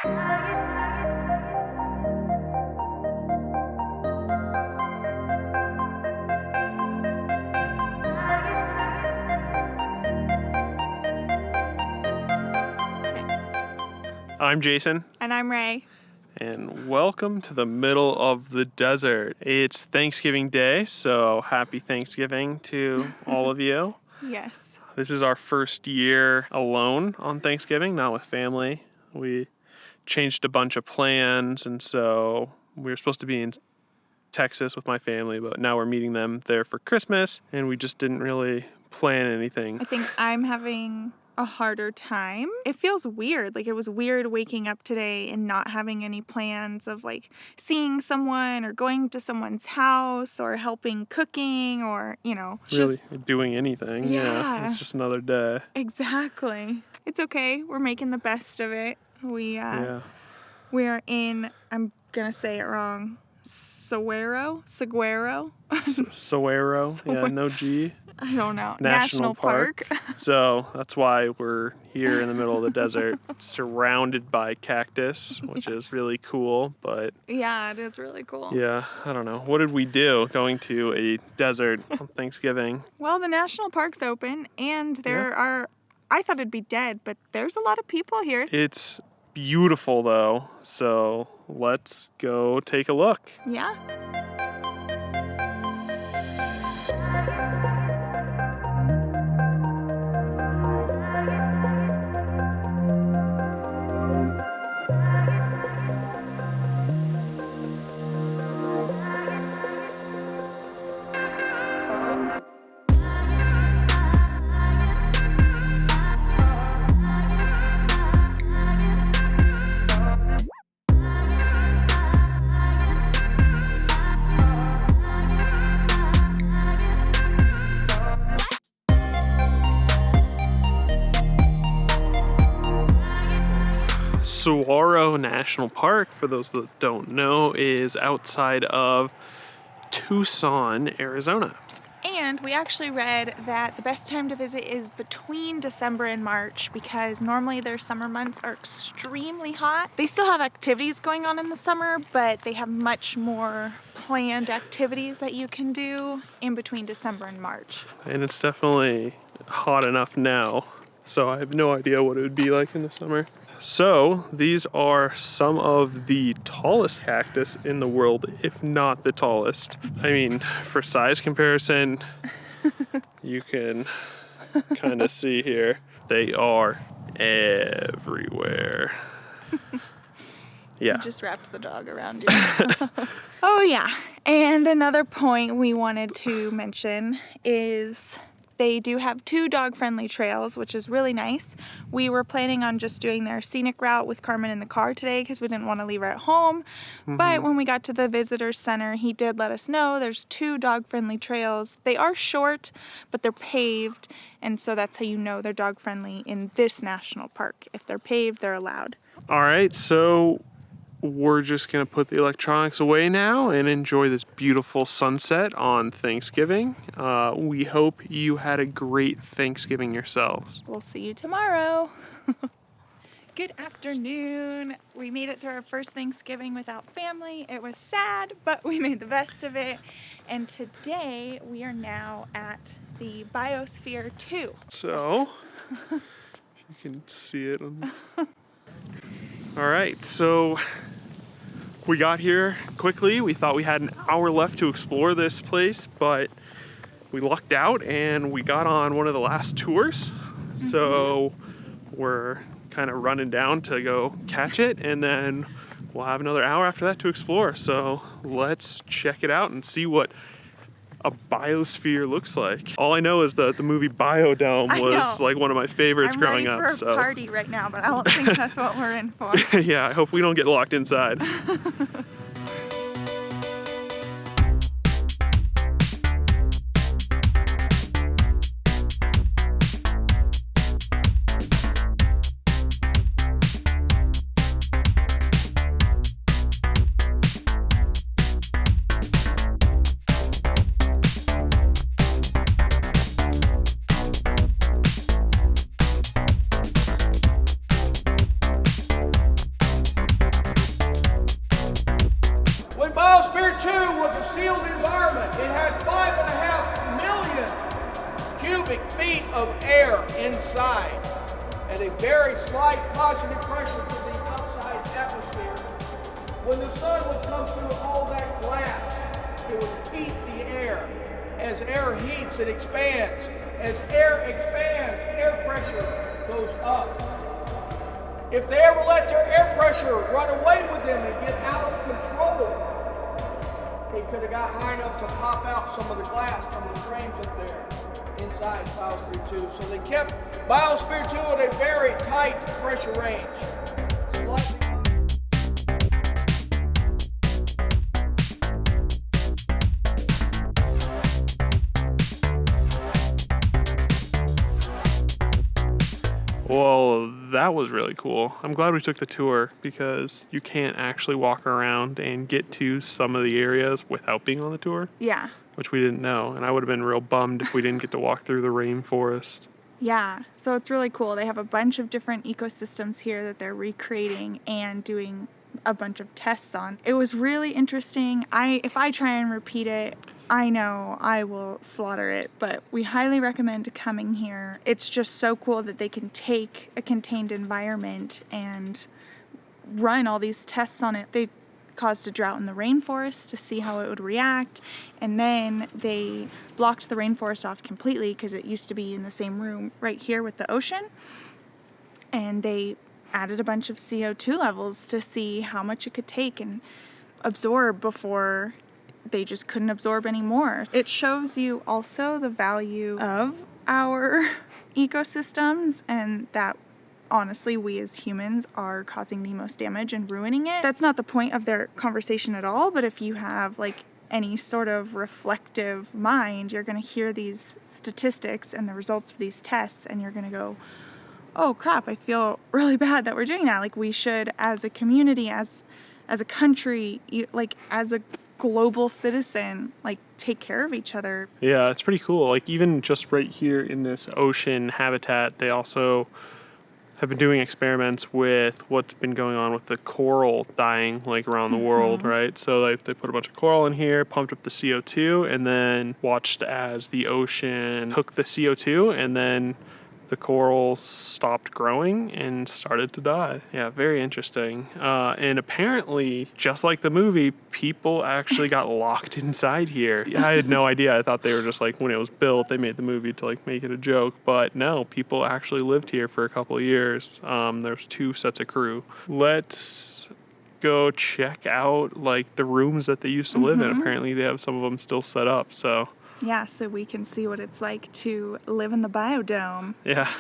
I'm Jason. And I'm Rae. And welcome to the middle of the desert. It's Thanksgiving Day, so happy Thanksgiving to all of you. Yes. This is our first year alone on Thanksgiving, not with family. We changed a bunch of plans, and so we were supposed to be in Texas with my family, but now we're meeting them there for Christmas, and we just didn't really plan anything. I think I'm having a harder time. It feels weird. Like, it was weird waking up today and not having any plans of like seeing someone or going to someone's house or helping cooking or, Really doing anything. Yeah. It's just another day. Exactly. It's okay. We're making the best of it. We are in, I'm gonna say it wrong, Saguaro? Saguaro. Yeah, no G. I don't know. National Park. So that's why we're here in the middle of the desert, surrounded by cactus, which is really cool. But yeah, it is really cool. Yeah, I don't know. What did we do going to a desert on Thanksgiving? Well, the national park's open, and I thought it'd be dead, but there's a lot of people here. It's beautiful, though. So let's go take a look. Yeah. Saguaro National Park, for those that don't know, is outside of Tucson, Arizona. And we actually read that the best time to visit is between December and March because normally their summer months are extremely hot. They still have activities going on in the summer, but they have much more planned activities that you can do in between December and March. And it's definitely hot enough now, so I have no idea what it would be like in the summer. So these are some of the tallest cactus in the world, if not the tallest. I mean, for size comparison, you can kind of see here, they are everywhere. Yeah. You just wrapped the dog around you. Oh yeah, and another point we wanted to mention is they do have 2 dog-friendly trails, which is really nice. We were planning on just doing their scenic route with Carmen in the car today because we didn't want to leave her at home. Mm-hmm. But when we got to the visitor center, he did let us know there's 2 dog-friendly trails. They are short, but they're paved, and so that's how you know they're dog-friendly in this national park. If they're paved, they're allowed. All right, so we're just gonna put the electronics away now and enjoy this beautiful sunset on Thanksgiving. We hope you had a great Thanksgiving yourselves. We'll see you tomorrow. Good afternoon. We made it through our first Thanksgiving without family. It was sad, but we made the best of it. And today we are now at the Biosphere Tour. So, you can see it. All right, so we got here quickly. We thought we had an hour left to explore this place, but we lucked out and we got on one of the last tours. Mm-hmm. So we're kind of running down to go catch it, and then we'll have another hour after that to explore. So let's check it out and see what a biosphere looks like. All I know is that the movie Biodome was like one of my favorites growing up. I'm ready for a party right now, but I don't think that's what we're in for. Yeah, I hope we don't get locked inside. cubic feet of air inside at a very slight positive pressure to the outside atmosphere. When the sun would come through all that glass, it would heat the air. As air heats, it expands. As air expands, air pressure goes up. If they ever let their air pressure run away with them and get out of control, they could have got high enough to pop out some of the glass from the frames up there inside Biosphere 2. So they kept Biosphere 2 at a very tight pressure range. Slightly. Well, that was really cool. I'm glad we took the tour because you can't actually walk around and get to some of the areas without being on the tour. Yeah. Which we didn't know. And I would have been real bummed if we didn't get to walk through the rainforest. Yeah, so it's really cool. They have a bunch of different ecosystems here that they're recreating and doing a bunch of tests on. It was really interesting. If I try and repeat it, I know I will slaughter it, but we highly recommend coming here. It's just so cool that they can take a contained environment and run all these tests on it. They caused a drought in the rainforest to see how it would react, and then they blocked the rainforest off completely because it used to be in the same room right here with the ocean, and they added a bunch of CO2 levels to see how much it could take and absorb before they just couldn't absorb anymore. It shows you also the value of our ecosystems and that honestly we as humans are causing the most damage and ruining it. That's not the point of their conversation at all, but if you have like any sort of reflective mind, you're going to hear these statistics and the results of these tests and you're going to go, oh crap, I feel really bad that we're doing that. Like we should, as a community, as a country, like as a global citizen, like take care of each other. Yeah, it's pretty cool. Like even just right here in this ocean habitat, they also have been doing experiments with what's been going on with the coral dying like around the world, right? So they put a bunch of coral in here, pumped up the CO2, and then watched as the ocean took the CO2 and then the coral stopped growing and started to die. Yeah, very interesting. And apparently, just like the movie, people actually got locked inside here. I had no idea. I thought they were just like, when it was built, they made the movie to like make it a joke. But no, people actually lived here for a couple of years. There's 2 sets of crew. Let's go check out like the rooms that they used to live in. Apparently, they have some of them still set up, so. Yeah, so we can see what it's like to live in the biodome. Yeah.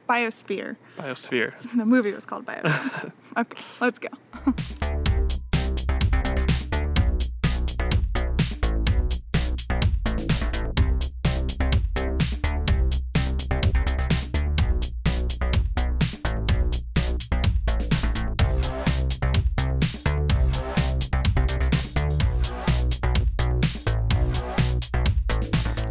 Biosphere. Biosphere. The movie was called Biodome. Okay, let's go.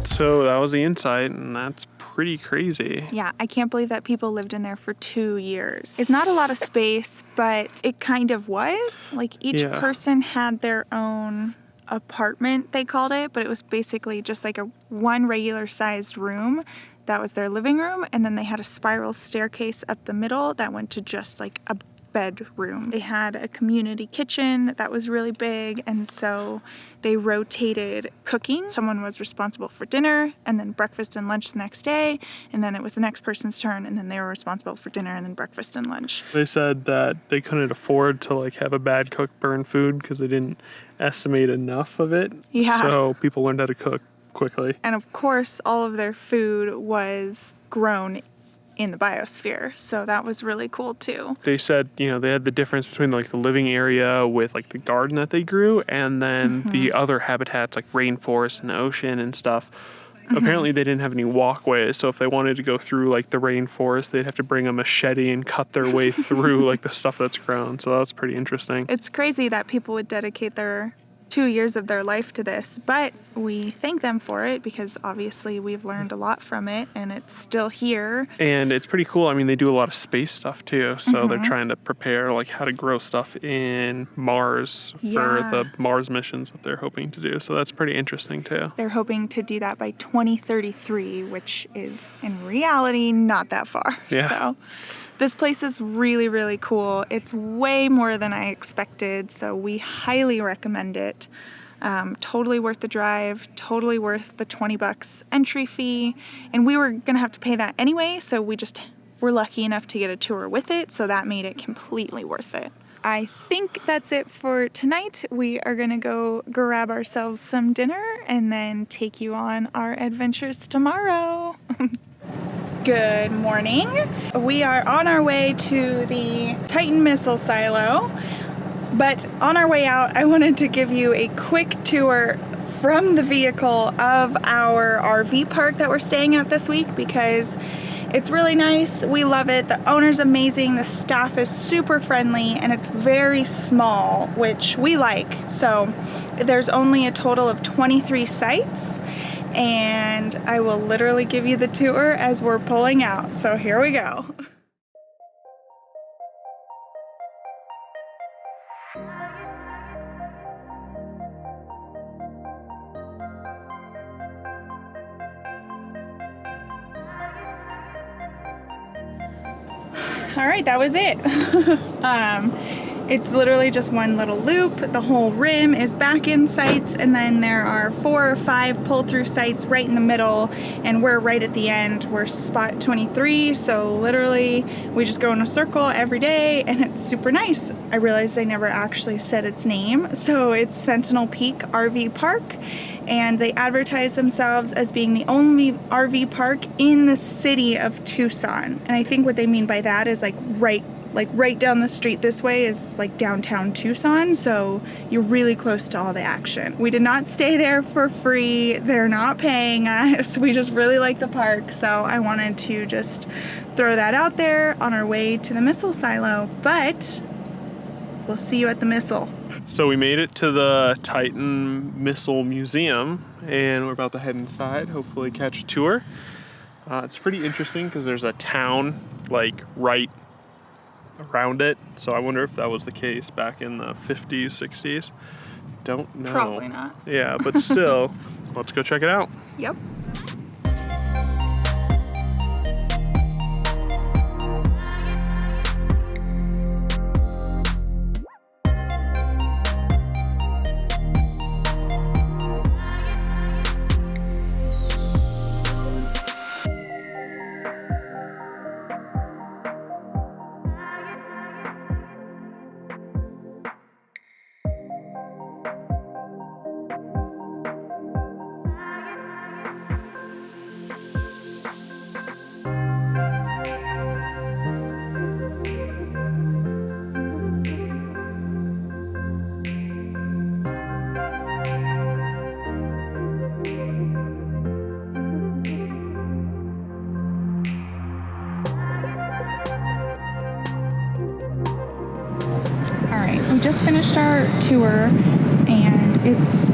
So that was the inside, and that's pretty crazy. Yeah, I can't believe that people lived in there for 2 years. It's not a lot of space, but it kind of was. Like each person had their own apartment, they called it, but it was basically just like one regular sized room. That was their living room, and then they had a spiral staircase up the middle that went to just like a bedroom. They had a community kitchen that was really big, and so they rotated cooking. Someone was responsible for dinner and then breakfast and lunch the next day, and then it was the next person's turn, and then they were responsible for dinner and then breakfast and lunch. They said that they couldn't afford to like have a bad cook burn food because they didn't estimate enough of it. Yeah. So people learned how to cook quickly. And of course, all of their food was grown in the biosphere, so that was really cool too. They said, you know, they had the difference between like the living area with like the garden that they grew and then the other habitats like rainforest and ocean and stuff. Apparently they didn't have any walkways, so if they wanted to go through like the rainforest, they'd have to bring a machete and cut their way through like the stuff that's grown. So that's pretty interesting. It's crazy that people would dedicate their 2 years of their life to this, but we thank them for it because obviously we've learned a lot from it and it's still here. And it's pretty cool. I mean, they do a lot of space stuff too. So they're trying to prepare like how to grow stuff in Mars for the Mars missions that they're hoping to do. So that's pretty interesting too. They're hoping to do that by 2033, which is in reality not that far. Yeah. So this place is really, really cool. It's way more than I expected, so we highly recommend it. Totally worth the drive, totally worth the $20 entry fee. And we were gonna have to pay that anyway, so we just were lucky enough to get a tour with it, so that made it completely worth it. I think that's it for tonight. We are gonna go grab ourselves some dinner and then take you on our adventures tomorrow. Good morning. We are on our way to the Titan missile silo, but on our way out, I wanted to give you a quick tour from the vehicle of our RV park that we're staying at this week because it's really nice. We love it. The owner's amazing. The staff is super friendly and it's very small, which we like. So there's only a total of 23 sites. And I will literally give you the tour as we're pulling out. So here we go. All right, that was it. It's literally just one little loop. The whole rim is back in sites, and then there are 4 or 5 pull-through sites right in the middle, and we're right at the end. We're spot 23, so literally we just go in a circle every day, and it's super nice. I realized I never actually said its name. So it's Sentinel Peak RV Park, and they advertise themselves as being the only RV park in the city of Tucson. And I think what they mean by that is like right down the street this way is like downtown Tucson, so you're really close to all the action. We did not stay there for free. They're not paying us. We just really like the park, so I wanted to just throw that out there on our way to the missile silo, but we'll see you at the missile. So we made it to the Titan Missile Museum and we're about to head inside, hopefully catch a tour. It's pretty interesting because there's a town like right around it, so I wonder if that was the case back in the 50s, 60s. Don't know. Probably not. Yeah, but still, let's go check it out. Yep. We just finished our tour and it's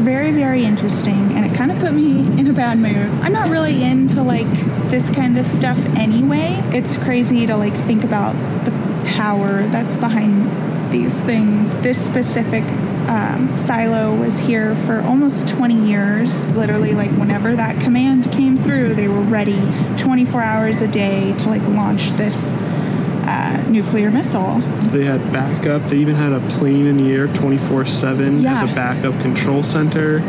very, very interesting, and it kind of put me in a bad mood. I'm not really into like this kind of stuff anyway. It's crazy to like think about the power that's behind these things. This specific silo was here for almost 20 years. Literally, like whenever that command came through, they were ready 24 hours a day to like launch this nuclear missile. They had backup. They even had a plane in the air 24/7 as a backup control center,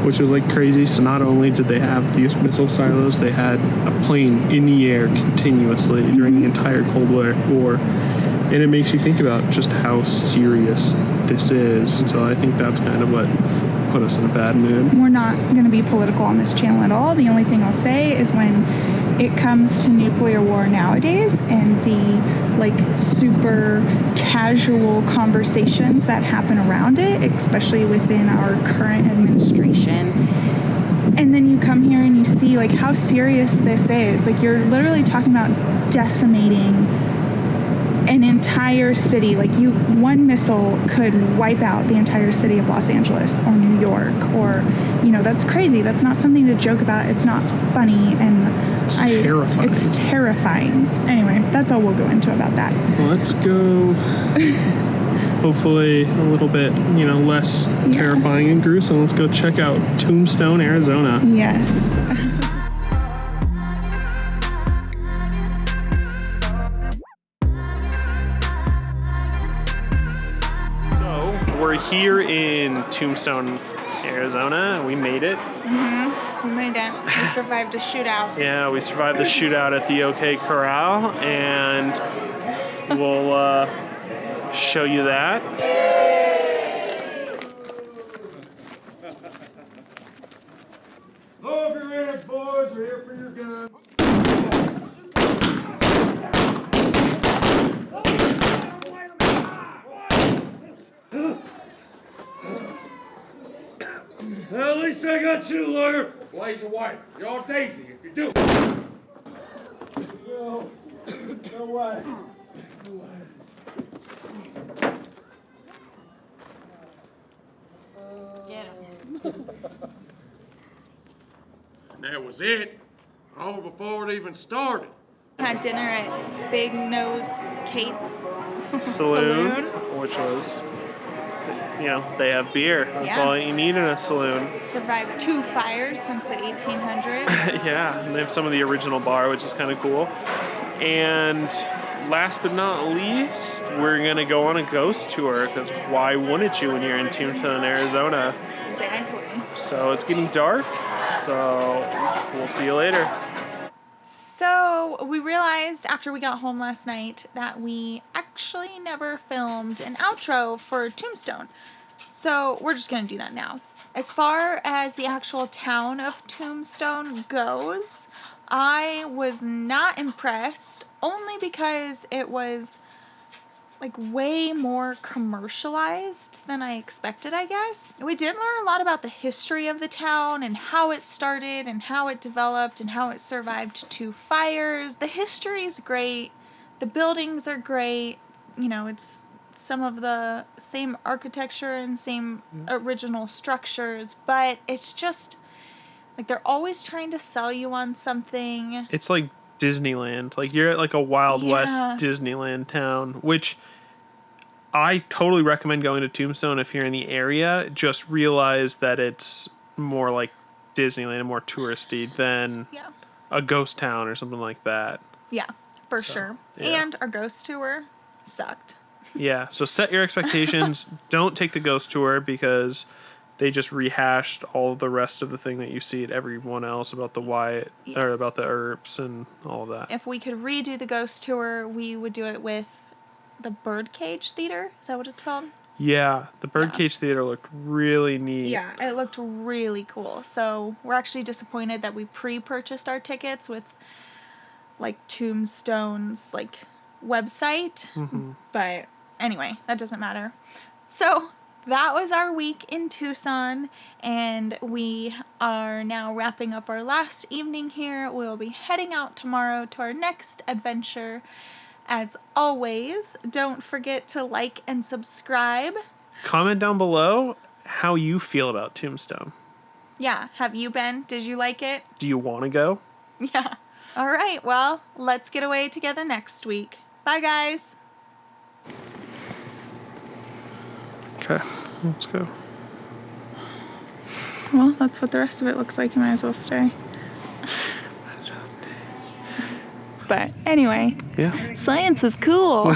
which was like crazy. So not only did they have these missile silos, they had a plane in the air continuously during the entire Cold War. And it makes you think about just how serious this is. And so I think that's kind of what put us in a bad mood. We're not going to be political on this channel at all. The only thing I'll say is when it comes to nuclear war nowadays and the like super casual conversations that happen around it, especially within our current administration, and then you come here and you see like how serious this is. Like you're literally talking about decimating an entire city. Like one missile could wipe out the entire city of Los Angeles or New York, or, you know, that's crazy. That's not something to joke about. It's not funny, and terrifying. It's terrifying. Anyway, that's all we'll go into about that. Let's go. Hopefully a little bit, you know, less terrifying and gruesome. Let's go check out Tombstone, Arizona. Yes. We're here in Tombstone, Arizona. We made it. We made it. We survived a shootout. Yeah, we survived the shootout at the OK Corral, and we'll show you that. Lower your heads, boys. We're here for your guns. Well, at least I got you, lawyer. Blaze of white. You're all daisy if you do. No way. No way. Get him. That was it. Over before it even started. Had dinner at Big Nose Kate's Saloon, which was, you know, they have beer. That's all you need in a saloon. Survived 2 fires since the 1800s. Yeah, and they have some of the original bar, which is kind of cool. And last but not least, we're gonna go on a ghost tour, because why wouldn't you when you're in Tucson, Arizona? Exactly. So it's getting dark, so we'll see you later. So we realized after we got home last night that we actually never filmed an outro for Tombstone. So we're just gonna do that now. As far as the actual town of Tombstone goes, I was not impressed, only because it was like way more commercialized than I expected, I guess. We did learn a lot about the history of the town and how it started and how it developed and how it survived 2 fires. The history is great. The buildings are great. You know, it's some of the same architecture and same original structures, but it's just like they're always trying to sell you on something. It's like Disneyland. Like you're at like a Wild West Disneyland town, which I totally recommend going to Tombstone if you're in the area. Just realize that it's more like Disneyland and more touristy than a ghost town or something like that. Yeah, for sure. Yeah. And our ghost tour sucked. Yeah, so set your expectations. Don't take the ghost tour because they just rehashed all the rest of the thing that you see at everyone else about the Wyatt or about the Earps and all of that. If we could redo the ghost tour, we would do it with the Birdcage Theater. Is that what it's called? Yeah, the Birdcage Theater looked really neat. Yeah, it looked really cool. So we're actually disappointed that we pre-purchased our tickets with like Tombstone's like website. But anyway, that doesn't matter. So that was our week in Tucson, and we are now wrapping up our last evening here. We'll be heading out tomorrow to our next adventure. As always, don't forget to like and subscribe. Comment down below how you feel about Tombstone. Yeah, have you been? Did you like it? Do you want to go? Yeah. All right, well, let's get away together next week. Bye, guys. Okay, let's go. Well, that's what the rest of it looks like. You might as well stay. But anyway, yeah. science is cool.